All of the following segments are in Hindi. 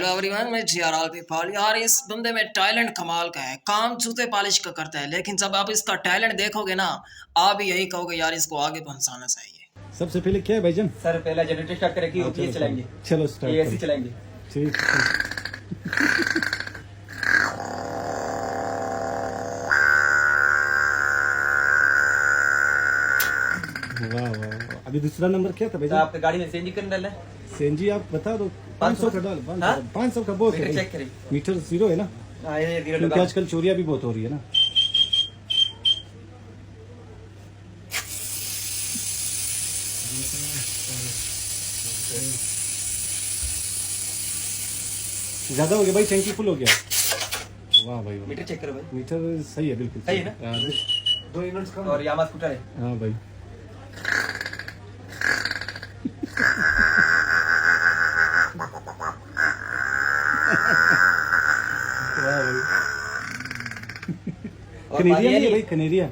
हेलो एवरीवन, मैं जीआर आलपीपाल। यार इस बंदे में टैलेंट कमाल का है, काम जूते पॉलिश का करता है, लेकिन जब आप इसका टैलेंट देखोगे ना, आप भी यही कहोगे यार इसको आगे पहुंचाना चाहिए। सबसे पहले क्या है भाईजान? सर पहला जनरेटर स्टार्ट करेंगे, ओपीएस चलाएंगे। चलो स्टार्ट एसी चलाएंगे। ठीक वाह वाह वाह। अभी दूसरा नंबर क्या था तो भाईजान? आपकी गाड़ी में सीएनजी करने डालना है। सीएनजी आप बता दो। 500 का डाल। 500 का बहुत है मीटर भाई। चेक करें। मीटर जीरो है ना, हाँ ये जीरो क्योंकि लगा। आजकल चोरियां भी बहुत हो रही है ना। ज्यादा हो गया भाई, टैंकी फुल हो गया। वाह भाई वाह। मीटर चेक करो भाई। मीटर सही है, बिल्कुल सही है ना? हाँ, 2 यूनिट्स कम और यामा स्कूटर है। हाँ भाई। वाह भाई। और कनेरिया नहीं है नहीं भाई, कनेरिया।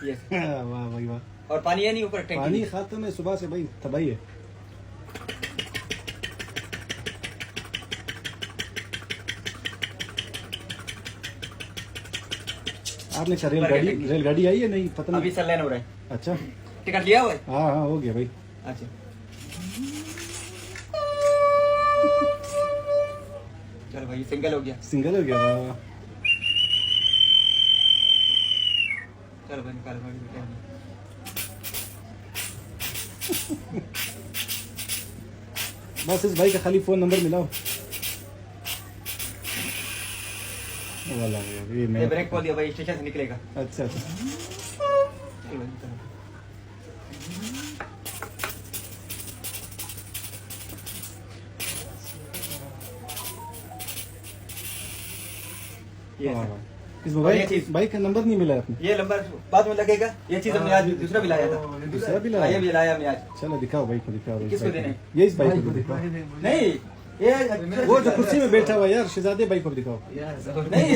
यस। वाह भाई वाह। और पानी है नहीं ऊपर टैंकी पानी में। खाता मैं सुबह से भाई, तबाही है। आपने क्या रेलगाड़ी आई है? नहीं पता अभी नहीं। सर लाइन हो रहा है। अच्छा टिकट लिया हुआ है। हाँ हाँ हो गया भाई। अच्छा चलो भाई सिंगल हो गया। सिंगल हो गया। वाह। चलो भाई निकालो भाई। बस इस भाई का खाली फोन नंबर मिलाओ। वाला ये ये मैं ब्रेक खोल दिया भाई, स्टेशन से निकलेगा। अच्छा अच्छा। चलो भाई, चलो। ये वाह, सर। वाह। इस और ये मोबाइल चीज- बाइक का नंबर नहीं मिला आपने? ये नंबर बाद में लगेगा। ये चीज हमने आज दूसरा भी लाया था। दूसरा भी हाँ, ये लाया? भी लाया हमने आज। चलो दिखाओ भाई को, दिखाओ भाई। किसको बाइक देना को। ये इस बाइक को दिखाओ। नहीं ये वो जो कुर्सी में बैठा हुआ यार, शहजादे भाई को दिखाओ। नहीं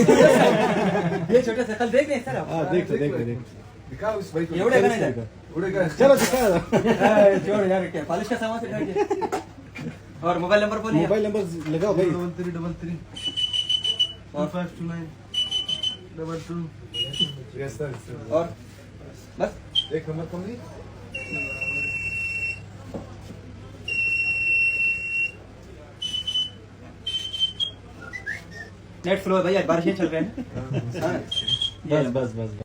ये छोटा सा कल देख रहे हैं सर आप। हाँ देख लो देख लो देख दिखाओ इस बाइक को। ये उड़ेगा नहीं लो। सर। उड़ेगा। चलो दिखा दो। छोड़ यार, क्या पॉलिश का सामान से उठा के। और मोबाइल नंबर बोलिए। मोबाइल नंबर लगाओ भाई। 3333 1529 22। Yes sir. और बस एक नंबर कम नहीं। नेट फ्लो है भाई, आज बारिशें चल रहे हैं। हाँ। बस बस बस।